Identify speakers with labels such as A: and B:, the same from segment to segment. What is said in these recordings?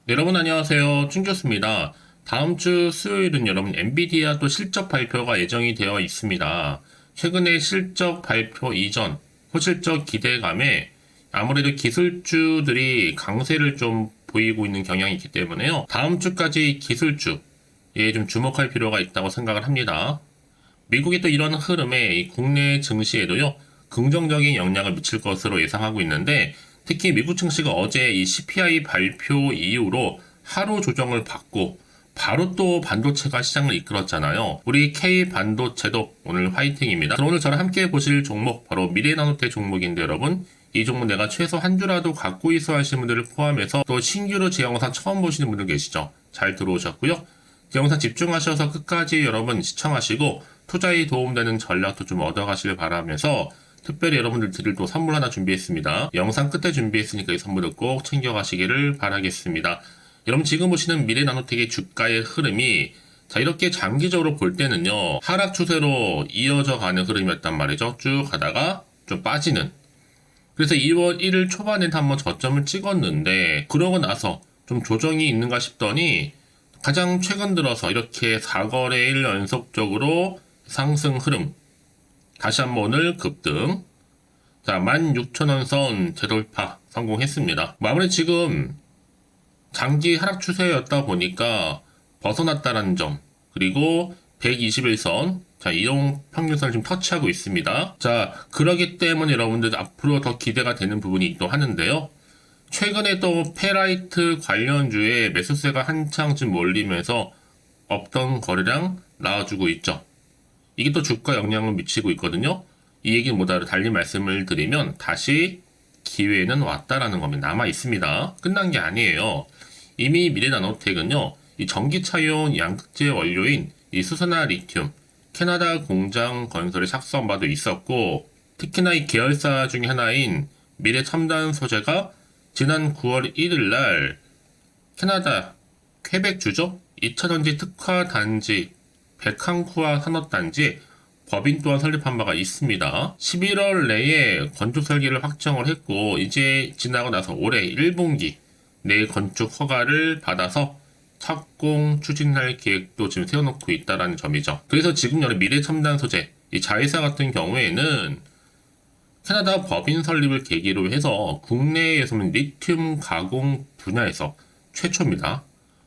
A: 네, 여러분 안녕하세요. 춘교수입니다. 다음 주 수요일은 여러분 엔비디아 또 실적 발표가 예정이 되어 있습니다. 최근에 실적 발표 이전 호실적 기대감에 아무래도 기술주들이 강세를 좀 보이고 있는 경향이 있기 때문에요. 다음 주까지 기술주에 좀 주목할 필요가 있다고 생각을 합니다. 미국의 또 이런 흐름에 이 국내 증시에도요, 긍정적인 영향을 미칠 것으로 예상하고 있는데, 특히 미국 증시가 어제 이 CPI 발표 이후로 하루 조정을 받고, 바로 또 반도체가 시장을 이끌었잖아요. 우리 K 반도체도 오늘 화이팅입니다. 그럼 오늘 저랑 함께 보실 종목, 바로 미래나노텍 종목인데 여러분, 이 종목 내가 최소 한 주라도 갖고 있어 하시는 분들을 포함해서 또 신규로 제 영상 처음 보시는 분들 계시죠? 잘 들어오셨고요. 제 영상 집중하셔서 끝까지 여러분 시청하시고 투자에 도움되는 전략도 좀 얻어가시길 바라면서 특별히 여러분들 드릴 또 선물 하나 준비했습니다. 영상 끝에 준비했으니까 이 선물을 꼭 챙겨가시기를 바라겠습니다. 여러분 지금 보시는 미래나노텍의 주가의 흐름이 자 이렇게 장기적으로 볼 때는요 하락 추세로 이어져 가는 흐름이었단 말이죠. 쭉 가다가 좀 빠지는, 그래서 2월 1일 초반에 한번 저점을 찍었는데 그러고 나서 좀 조정이 있는가 싶더니 가장 최근 들어서 이렇게 4거래일 연속적으로 상승 흐름, 다시 한번 오늘 급등. 자, 16,000원 선 재돌파 성공했습니다. 아무래도 지금 장기 하락 추세였다 보니까 벗어났다는 점, 그리고 121선, 자, 이동 평균선을 좀 터치하고 있습니다. 자, 그러기 때문에 여러분들 앞으로 더 기대가 되는 부분이 또 하는데요. 최근에 또 페라이트 관련주에 매수세가 한창 좀 몰리면서 없던 거래량 나와주고 있죠. 이게 또 주가 영향을 미치고 있거든요. 이 얘기는 뭐다 달리 말씀을 드리면 다시 기회는 왔다라는 겁니다. 남아 있습니다. 끝난 게 아니에요. 이미 미래나노텍은요, 이 전기차용 양극재 원료인 이 수소나 리튬, 캐나다 공장 건설에 착수한 바도 있었고, 특히나 이 계열사 중에 하나인 미래첨단 소재가 지난 9월 1일 날 캐나다 퀘벡주죠? 2차전지 특화 단지 베캉쿠아 산업단지 법인 또한 설립한 바가 있습니다. 11월 내에 건축 설계를 확정을 했고 이제 지나고 나서 올해 1분기 내 건축 허가를 받아서 착공 추진할 계획도 지금 세워놓고 있다는 점이죠. 그래서 지금 여러 미래첨단 소재 이 자회사 같은 경우에는 캐나다 법인 설립을 계기로 해서 국내에서는 리튬 가공 분야에서 최초입니다.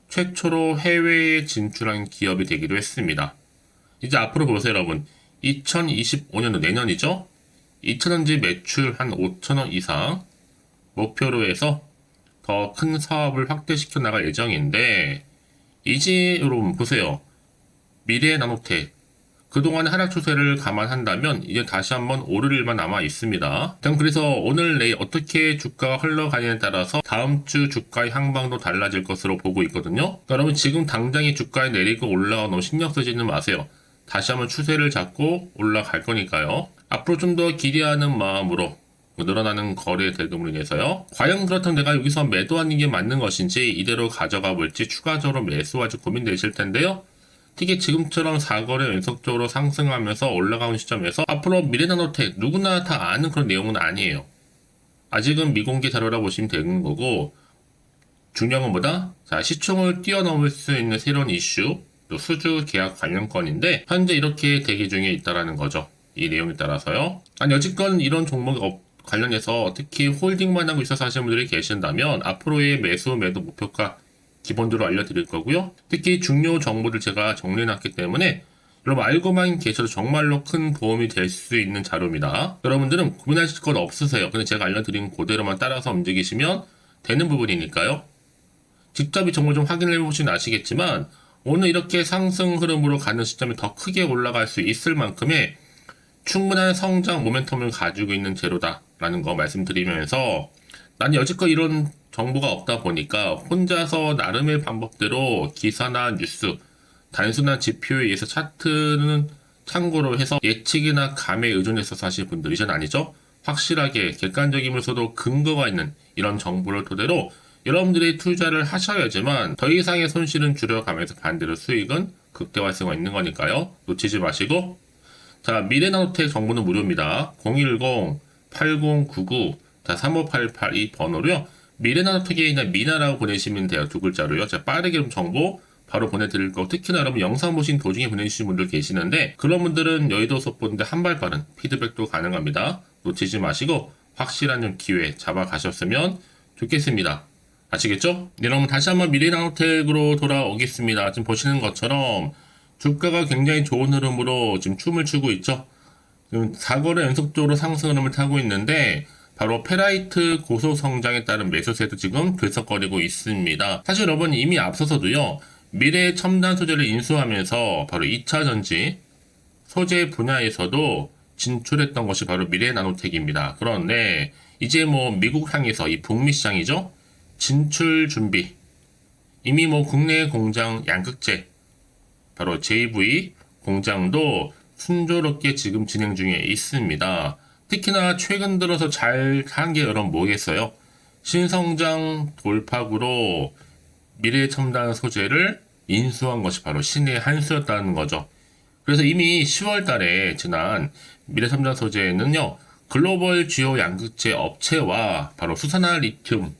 A: 최초로 해외에 진출한 기업이 되기도 했습니다. 이제 앞으로 보세요, 여러분. 2025년도 내년이죠? 2차전지 매출 한 5천억 이상 목표로 해서 더 큰 사업을 확대시켜 나갈 예정인데, 이제 여러분 보세요. 미래 나노텍. 그동안의 하락 추세를 감안한다면 이제 다시 한번 오를 일만 남아 있습니다. 일단 그래서 오늘 내일 어떻게 주가가 흘러가냐에 따라서 다음 주 주가의 향방도 달라질 것으로 보고 있거든요. 그러니까 여러분 지금 당장의 주가에 내리고 올라가 너무 신경 쓰지는 마세요. 다시 한번 추세를 잡고 올라갈 거니까요. 앞으로 좀 더 기대하는 마음으로 늘어나는 거래 대금으로 인해서요. 과연 그렇다면 내가 여기서 매도하는 게 맞는 것인지 이대로 가져가 볼지 추가적으로 매수할지 고민되실 텐데요. 특히 지금처럼 4거래 연속적으로 상승하면서 올라가는 시점에서 앞으로 미래나노텍 누구나 다 아는 그런 내용은 아니에요. 아직은 미공개 자료라 보시면 되는 거고, 중요한 건 뭐다? 자, 시총을 뛰어넘을 수 있는 새로운 이슈, 또 수주 계약 관련 건인데 현재 이렇게 대기 중에 있다라는 거죠. 이 내용에 따라서요. 아니 여지껏 이런 종목 관련해서 특히 홀딩만 하고 있어서 하시는 분들이 계신다면 앞으로의 매수 매도 목표가 기본적으로 알려드릴 거고요. 특히 중요 정보들 제가 정리해놨기 때문에 여러분 알고만 계셔도 정말로 큰 도움이 될 수 있는 자료입니다. 여러분들은 고민하실 것 없으세요. 근데 제가 알려드린 그대로만 따라서 움직이시면 되는 부분이니까요. 직접 이 정보를 좀 확인해 보시면 아시겠지만 오늘 이렇게 상승 흐름으로 가는 시점에 더 크게 올라갈 수 있을 만큼의 충분한 성장 모멘텀을 가지고 있는 재료다라는 거 말씀드리면서, 난 여지껏 이런 정보가 없다 보니까 혼자서 나름의 방법대로 기사나 뉴스, 단순한 지표에 의해서 차트는 참고로 해서 예측이나 감에 의존해서 사실 분들이 전 아니죠. 확실하게 객관적이면서도 근거가 있는 이런 정보를 토대로 여러분들이 투자를 하셔야지만 더 이상의 손실은 줄여가면서 반대로 수익은 극대화할 수가 있는 거니까요. 놓치지 마시고, 자, 미래나노텍 정보는 무료입니다. 010-8099-3588 이 번호로요. 미래나노텍이나 미나라고 보내시면 돼요. 두 글자로요. 제가 빠르게 좀 정보 바로 보내드릴 거고, 특히나 여러분 영상 보신 도중에 보내주신 분들 계시는데 그런 분들은 여의도 수업 보는데 한 발 빠른 피드백도 가능합니다. 놓치지 마시고 확실한 좀 기회 잡아가셨으면 좋겠습니다. 아시겠죠? 네, 여러분 다시 한번 미래나노텍으로 돌아오겠습니다. 지금 보시는 것처럼 주가가 굉장히 좋은 흐름으로 지금 춤을 추고 있죠. 지금 4거래 연속적으로 상승 흐름을 타고 있는데 바로 페라이트 고속 성장에 따른 매수세도 지금 들썩거리고 있습니다. 사실 여러분 이미 앞서서도요, 미래 첨단 소재를 인수하면서 바로 2차 전지 소재 분야에서도 진출했던 것이 바로 미래나노텍입니다. 그런데 이제 뭐 미국 향해서 이 북미 시장이죠, 진출 준비, 이미 뭐 국내 공장 양극재 바로 JV 공장도 순조롭게 지금 진행 중에 있습니다. 특히나 최근 들어서 잘 한 게 여러분 뭐겠어요? 신성장 돌파구로 미래첨단 소재를 인수한 것이 바로 신의 한 수였다는 거죠. 그래서 이미 10월 달에 지난 미래첨단 소재는요, 글로벌 주요 양극재 업체와 바로 수산화 리튬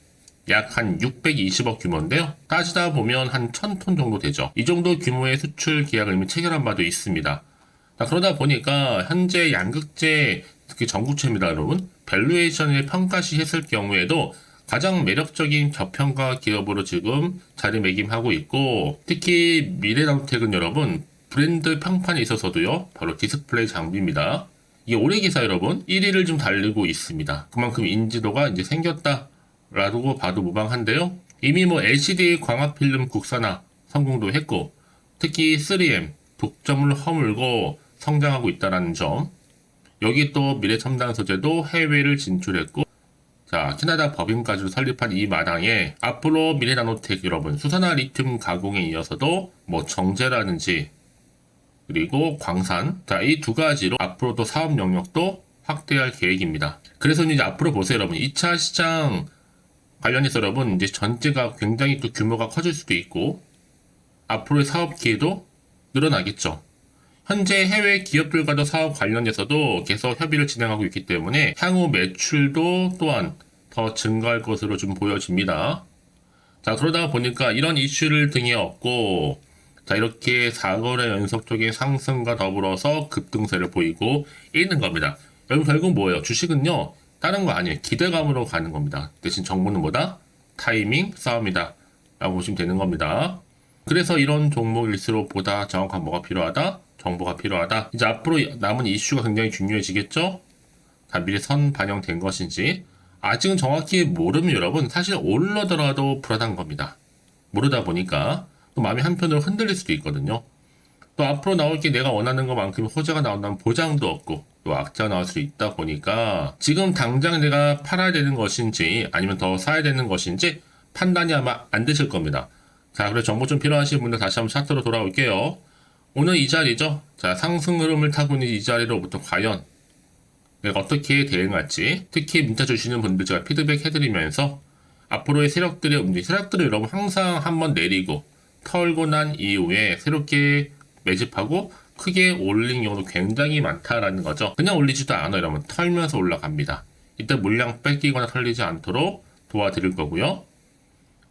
A: 약 한 620억 규모인데요. 따지다 보면 한 1000톤 정도 되죠. 이 정도 규모의 수출 계약을 이미 체결한 바도 있습니다. 그러다 보니까 현재 양극재, 특히 전구체입니다, 여러분. 밸류에이션을 평가시 했을 경우에도 가장 매력적인 저평가 기업으로 지금 자리매김하고 있고, 특히 미래나노텍은 여러분 브랜드 평판에 있어서도요, 바로 디스플레이 장비입니다. 이게 올해 기사 여러분 1위를 좀 달리고 있습니다. 그만큼 인지도가 이제 생겼다 라고 봐도 무방한데요. 이미 뭐 LCD 광학 필름 국산화 성공도 했고, 특히 3M 독점을 허물고 성장하고 있다는 점. 여기 또 미래첨단 소재도 해외를 진출했고, 자, 캐나다 법인까지도 설립한 이 마당에 앞으로 미래나노텍 여러분 수산화 리튬 가공에 이어서도 뭐 정제라든지 그리고 광산, 자, 이 두 가지로 앞으로도 사업 영역도 확대할 계획입니다. 그래서 이제 앞으로 보세요, 여러분. 2차 시장 관련해서 여러분 이제 전체가 굉장히 또 규모가 커질 수도 있고 앞으로의 사업 기회도 늘어나겠죠. 현재 해외 기업들과도 사업 관련해서도 계속 협의를 진행하고 있기 때문에 향후 매출도 또한 더 증가할 것으로 좀 보여집니다. 자, 그러다 보니까 이런 이슈를 등에 업고 자, 이렇게 4거래 연속적인 상승과 더불어서 급등세를 보이고 있는 겁니다. 여러분 결국 뭐예요? 주식은요, 다른 거 아니에요. 기대감으로 가는 겁니다. 대신 정보는 뭐다? 타이밍 싸움이다 라고 보시면 되는 겁니다. 그래서 이런 종목일수록 보다 정확한 뭐가 필요하다? 정보가 필요하다. 이제 앞으로 남은 이슈가 굉장히 중요해지겠죠? 다 미리 선 반영된 것인지 아직은 정확히 모르면 여러분 사실 올라더라도 불안한 겁니다. 모르다 보니까 또 마음이 한편으로 흔들릴 수도 있거든요. 또 앞으로 나올 게 내가 원하는 것만큼 호재가 나온다는 보장도 없고 또 악재가 나올 수 있다 보니까 지금 당장 내가 팔아야 되는 것인지 아니면 더 사야 되는 것인지 판단이 아마 안 되실 겁니다. 자, 그래서 정보 좀 필요하신 분들 다시 한번 차트로 돌아올게요. 오늘 이 자리죠. 자, 상승 흐름을 타고 있는 이 자리로부터 과연 내가 어떻게 대응할지, 특히 문자 주시는 분들 제가 피드백 해드리면서 앞으로의 세력들의 움직임, 세력들을 여러분 항상 한번 내리고 털고 난 이후에 새롭게 매집하고 크게 올린 경우도 굉장히 많다라는 거죠. 그냥 올리지도 않아요, 여러분. 털면서 올라갑니다. 이때 물량 뺏기거나 털리지 않도록 도와드릴 거고요.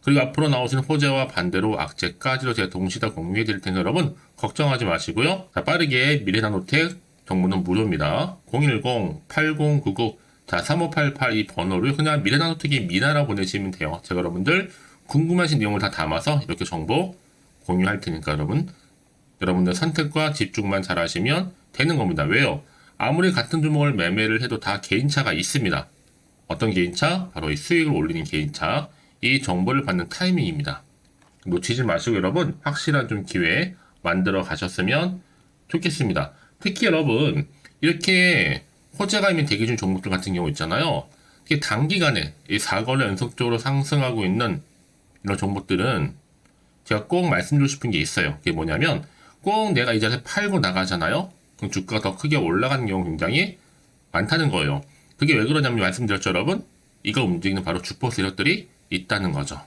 A: 그리고 앞으로 나오시는 호재와 반대로 악재까지도 제가 동시에 다 공유해 드릴 테니까 여러분 걱정하지 마시고요. 자, 빠르게 미래나노텍 정보는 무료입니다. 010-8099 자, 3588 이 번호를 그냥 미래나노텍이 미나라 보내시면 돼요. 제가 여러분들 궁금하신 내용을 다 담아서 이렇게 정보 공유할 테니까 여러분들 선택과 집중만 잘 하시면 되는 겁니다. 왜요? 아무리 같은 종목을 매매를 해도 다 개인차가 있습니다. 어떤 개인차? 바로 이 수익을 올리는 개인차. 이 정보를 받는 타이밍입니다. 놓치지 마시고 여러분 확실한 좀 기회 만들어 가셨으면 좋겠습니다. 특히 여러분 이렇게 호재가 있는 대기 중 종목들 같은 경우 있잖아요. 이게 단기간에 이 4거래 연속적으로 상승하고 있는 이런 종목들은 제가 꼭 말씀드리고 싶은 게 있어요. 그게 뭐냐면 꼭 내가 이 자리에 팔고 나가잖아요. 그럼 주가가 더 크게 올라가는 경우 굉장히 많다는 거예요. 그게 왜 그러냐면 말씀드렸죠, 여러분. 이걸 움직이는 바로 주포 세력들이 있다는 거죠.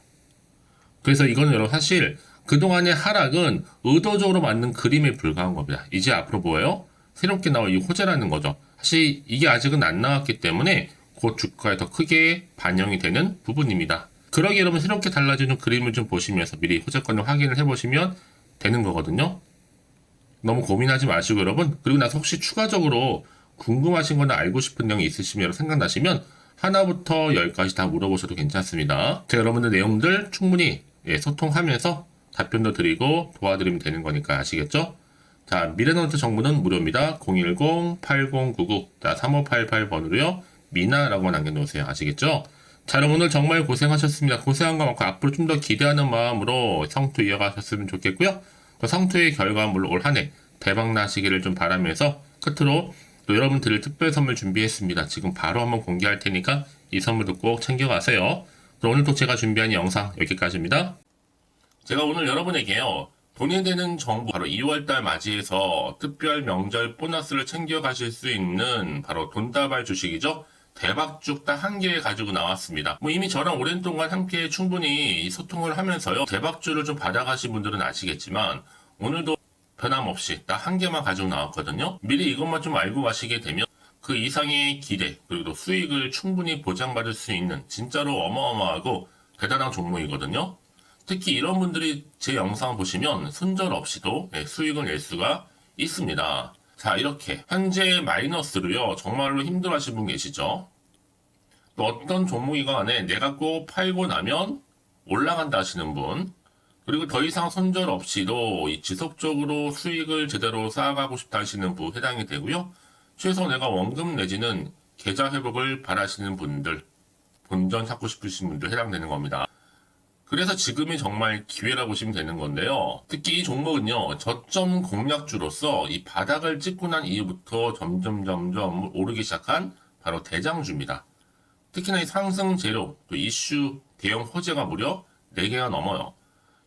A: 그래서 이거는 여러분 사실 그동안의 하락은 의도적으로 만든 그림에 불과한 겁니다. 이제 앞으로 뭐예요? 새롭게 나올 이 호재라는 거죠. 사실 이게 아직은 안 나왔기 때문에 곧 주가에 더 크게 반영이 되는 부분입니다. 그러기 여러분 새롭게 달라지는 그림을 좀 보시면서 미리 호재권을 확인을 해보시면 되는 거거든요. 너무 고민하지 마시고 여러분, 그리고 나서 혹시 추가적으로 궁금하신 거나 알고 싶은 내용이 있으시면 생각나시면 하나부터 열까지 다 물어보셔도 괜찮습니다. 제가 여러분들 내용들 충분히 소통하면서 답변도 드리고 도와드리면 되는 거니까 아시겠죠? 자, 미래노트 정보는 무료입니다. 010-8099-3588번으로요. 미나라고 남겨놓으세요. 아시겠죠? 자, 여러분 오늘 정말 고생하셨습니다. 고생한 거 많고 앞으로 좀 더 기대하는 마음으로 성투 이어가셨으면 좋겠고요. 또 성투의 결과물로 올 한 해 대박 나시기를 좀 바라면서 끝으로 또 여러분 드릴 특별 선물 준비했습니다. 지금 바로 한번 공개할 테니까 이 선물도 꼭 챙겨가세요. 오늘 또 제가 준비한 영상 여기까지입니다. 제가 오늘 여러분에게요. 돈이 되는 정보 바로 2월달 맞이해서 특별 명절 보너스를 챙겨가실 수 있는 바로 돈다발 주식이죠. 대박죽 딱 한 개 가지고 나왔습니다. 뭐 이미 저랑 오랜 동안 함께 충분히 소통을 하면서요. 대박주를 좀 받아가신 분들은 아시겠지만 오늘도 변함없이 딱 한 개만 가지고 나왔거든요. 미리 이것만 좀 알고 가시게 되면 그 이상의 기대 그리고 또 수익을 충분히 보장받을 수 있는 진짜로 어마어마하고 대단한 종목이거든요. 특히 이런 분들이 제 영상 보시면 손절 없이도 수익을 낼 수가 있습니다. 자, 이렇게 현재 마이너스로요. 정말로 힘들어하시는 분 계시죠? 또 어떤 종목이건 간에 내가 꼭 팔고 나면 올라간다 하시는 분, 그리고 더 이상 손절 없이도 지속적으로 수익을 제대로 쌓아가고 싶다 하시는 분 해당이 되고요. 최소 내가 원금 내지는 계좌 회복을 바라시는 분들, 본전 찾고 싶으신 분들 해당되는 겁니다. 그래서 지금이 정말 기회라고 보시면 되는 건데요. 특히 이 종목은요, 저점 공략주로서 이 바닥을 찍고 난 이후부터 점점 오르기 시작한 바로 대장주입니다. 특히나 이 상승 재료, 또 이슈, 대형 호재가 무려 4개가 넘어요.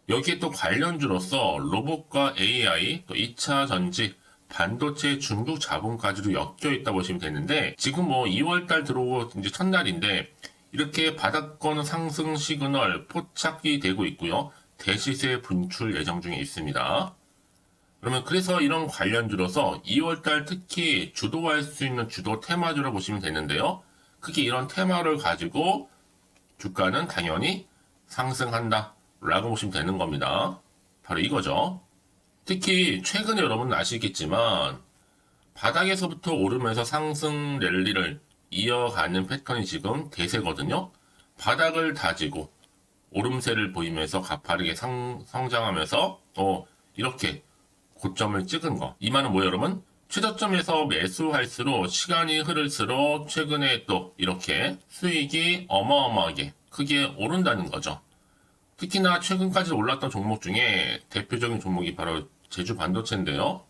A: 여기에 또 관련주로서 로봇과 AI, 또 2차 전지, 반도체 중국 자본까지도 엮여 있다 보시면 되는데, 지금 뭐 2월달 들어오고 이제 첫날인데, 이렇게 바닥권 상승 시그널 포착이 되고 있고요. 대시세 분출 예정 중에 있습니다. 그러면 그래서 이런 관련주로서 2월달 특히 주도할 수 있는 주도 테마주로 보시면 되는데요. 크게 이런 테마를 가지고 주가는 당연히 상승한다 라고 보시면 되는 겁니다. 바로 이거죠. 특히 최근에 여러분은 아시겠지만 바닥에서부터 오르면서 상승 랠리를 이어가는 패턴이 지금 대세거든요. 바닥을 다지고 오름세를 보이면서 가파르게 성장하면서 또 이렇게 고점을 찍은 거. 이 말은 뭐예요, 여러분? 최저점에서 매수할수록 시간이 흐를수록 최근에 또 이렇게 수익이 어마어마하게 크게 오른다는 거죠. 특히나 최근까지 올랐던 종목 중에 대표적인 종목이 바로 제주 반도체인데요.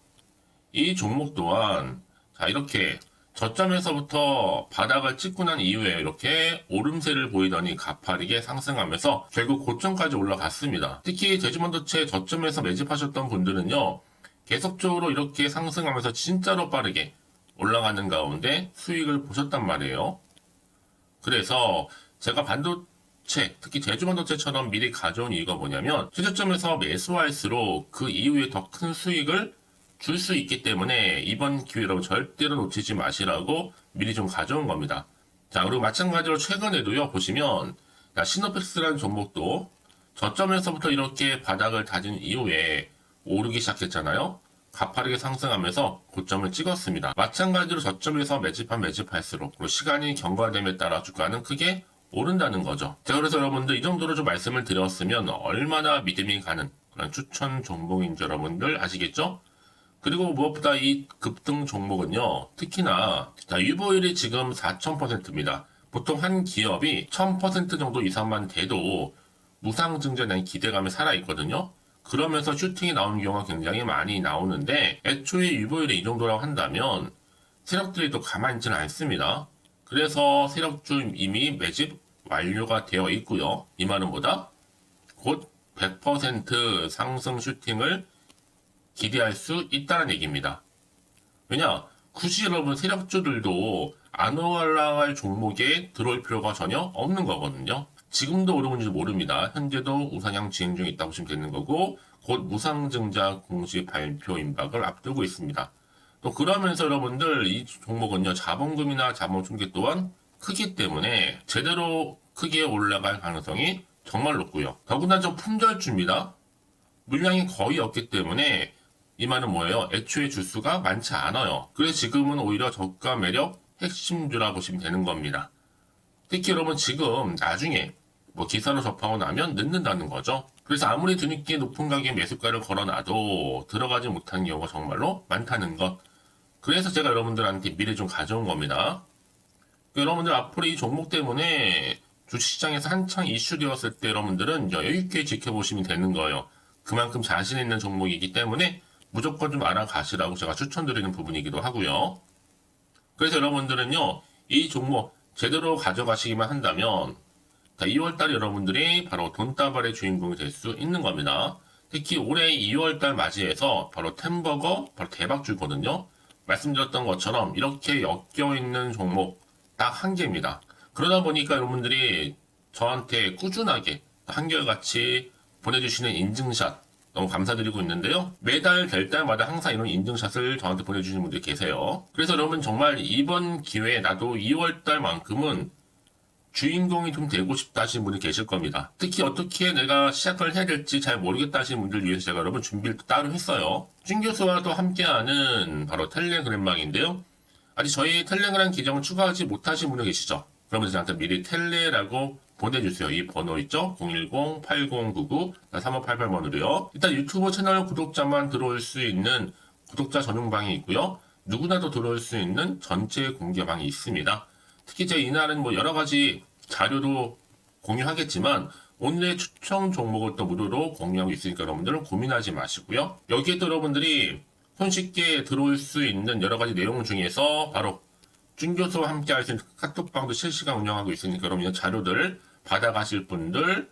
A: 이 종목 또한 자 이렇게 저점에서부터 바닥을 찍고 난 이후에 이렇게 오름세를 보이더니 가파르게 상승하면서 결국 고점까지 올라갔습니다. 특히 제주반도체 저점에서 매집하셨던 분들은요. 계속적으로 이렇게 상승하면서 진짜로 빠르게 올라가는 가운데 수익을 보셨단 말이에요. 그래서 제가 반도체, 특히 제주반도체처럼 미리 가져온 이유가 뭐냐면 최저점에서 매수할수록 그 이후에 더 큰 수익을 줄 수 있기 때문에 이번 기회로 절대로 놓치지 마시라고 미리 좀 가져온 겁니다. 자, 그리고 마찬가지로 최근에도요, 보시면, 시노펙스라는 종목도 저점에서부터 이렇게 바닥을 다진 이후에 오르기 시작했잖아요. 가파르게 상승하면서 고점을 찍었습니다. 마찬가지로 저점에서 매집할수록 그리고 시간이 경과됨에 따라 주가는 크게 오른다는 거죠. 자, 그래서 여러분들 이 정도로 좀 말씀을 드렸으면 얼마나 믿음이 가는 그런 추천 종목인지 여러분들 아시겠죠? 그리고 무엇보다 이 급등 종목은요, 특히나, 유보율이 지금 4000%입니다. 보통 한 기업이 1000% 정도 이상만 돼도 무상증자에 대한 기대감이 살아있거든요. 그러면서 슈팅이 나오는 경우가 굉장히 많이 나오는데, 애초에 유보율이 이 정도라고 한다면, 세력들이 또 가만히 있지는 않습니다. 그래서 세력주 이미 매집 완료가 되어 있고요. 이 말은 뭐다? 곧 100% 상승 슈팅을 기대할 수 있다는 얘기입니다. 왜냐? 굳이 여러분 세력주들도 안 올라갈 종목에 들어올 필요가 전혀 없는 거거든요. 지금도 오르는지도 모릅니다. 현재도 우상향 진행 중에 있다고 보시면 되는 거고 곧 무상증자 공시 발표 임박을 앞두고 있습니다. 또 그러면서 여러분들 이 종목은요 자본금이나 자본 충격 또한 크기 때문에 제대로 크게 올라갈 가능성이 정말 높고요. 더구나 좀 품절주입니다. 물량이 거의 없기 때문에 이 말은 뭐예요? 애초에 주수가 많지 않아요. 그래서 지금은 오히려 저가 매력 핵심주라 보시면 되는 겁니다. 특히 여러분 지금 나중에 뭐 기사로 접하고 나면 늦는다는 거죠. 그래서 아무리 뒤늦게 높은 가격에 매수가를 걸어놔도 들어가지 못하는 경우가 정말로 많다는 것. 그래서 제가 여러분들한테 미리 좀 가져온 겁니다. 여러분들 앞으로 이 종목 때문에 주식시장에서 한창 이슈되었을 때 여러분들은 여유있게 지켜보시면 되는 거예요. 그만큼 자신 있는 종목이기 때문에 무조건 좀 알아가시라고 제가 추천드리는 부분이기도 하고요. 그래서 여러분들은요, 이 종목 제대로 가져가시기만 한다면 2월달에 여러분들이 바로 돈다발의 주인공이 될 수 있는 겁니다. 특히 올해 2월달 맞이해서 바로 템버거 바로 대박주거든요. 말씀드렸던 것처럼 이렇게 엮여있는 종목 딱 한 개입니다. 그러다 보니까 여러분들이 저한테 꾸준하게 한결같이 보내주시는 인증샷 너무 감사드리고 있는데요. 매달 될 때마다 항상 이런 인증샷을 저한테 보내주시는 분들이 계세요. 그래서 여러분 정말 이번 기회에 나도 2월달만큼은 주인공이 좀 되고 싶다 하시는 분이 계실 겁니다. 특히 어떻게 내가 시작을 해야 될지 잘 모르겠다 하시는 분들 위해서 제가 여러분 준비를 따로 했어요. 준 교수와도 함께하는 바로 텔레그램방인데요. 아직 저희 텔레그램 계정을 추가하지 못하신 분이 계시죠? 그러면 저한테 미리 텔레라고 보내주세요. 이 번호 있죠? 010-8099-3588번으로요. 일단 유튜브 채널 구독자만 들어올 수 있는 구독자 전용방이 있고요. 누구나도 들어올 수 있는 전체 공개방이 있습니다. 특히 제가 이날은 뭐 여러 가지 자료도 공유하겠지만 오늘의 추천 종목을 또 무료로 공유하고 있으니까 여러분들은 고민하지 마시고요. 여기에 또 여러분들이 손쉽게 들어올 수 있는 여러 가지 내용 중에서 바로 준교수와 함께 할 수 있는 카톡방도 실시간 운영하고 있으니까 여러분 자료들 받아가실 분들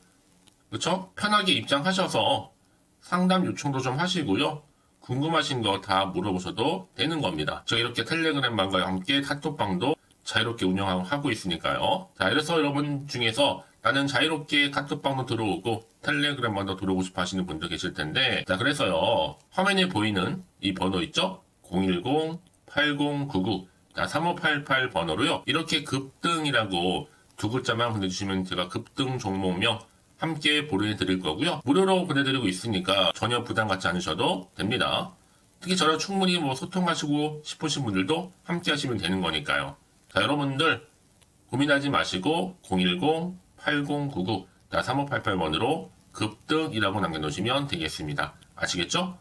A: 그렇죠? 편하게 입장하셔서 상담 요청도 좀 하시고요. 궁금하신 거 다 물어보셔도 되는 겁니다. 제가 이렇게 텔레그램방과 함께 카톡방도 자유롭게 운영하고 있으니까요. 자, 그래서 여러분 중에서 나는 자유롭게 카톡방도 들어오고 텔레그램방도 들어오고 싶어 하시는 분들 계실 텐데, 자, 그래서요. 화면에 보이는 이 번호 있죠? 010-8099-3588 번호로요. 이렇게 급등이라고 두 글자만 보내주시면 제가 급등 종목명 함께 보내드릴 거고요. 무료로 보내드리고 있으니까 전혀 부담 갖지 않으셔도 됩니다. 특히 저랑 충분히 뭐 소통하시고 싶으신 분들도 함께 하시면 되는 거니까요. 자, 여러분들 고민하지 마시고 010-8099-3588번으로 급등이라고 남겨놓으시면 되겠습니다. 아시겠죠?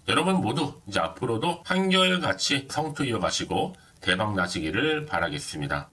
A: 여러분 모두 이제 앞으로도 한결같이 성투 이어가시고 대박 나시기를 바라겠습니다.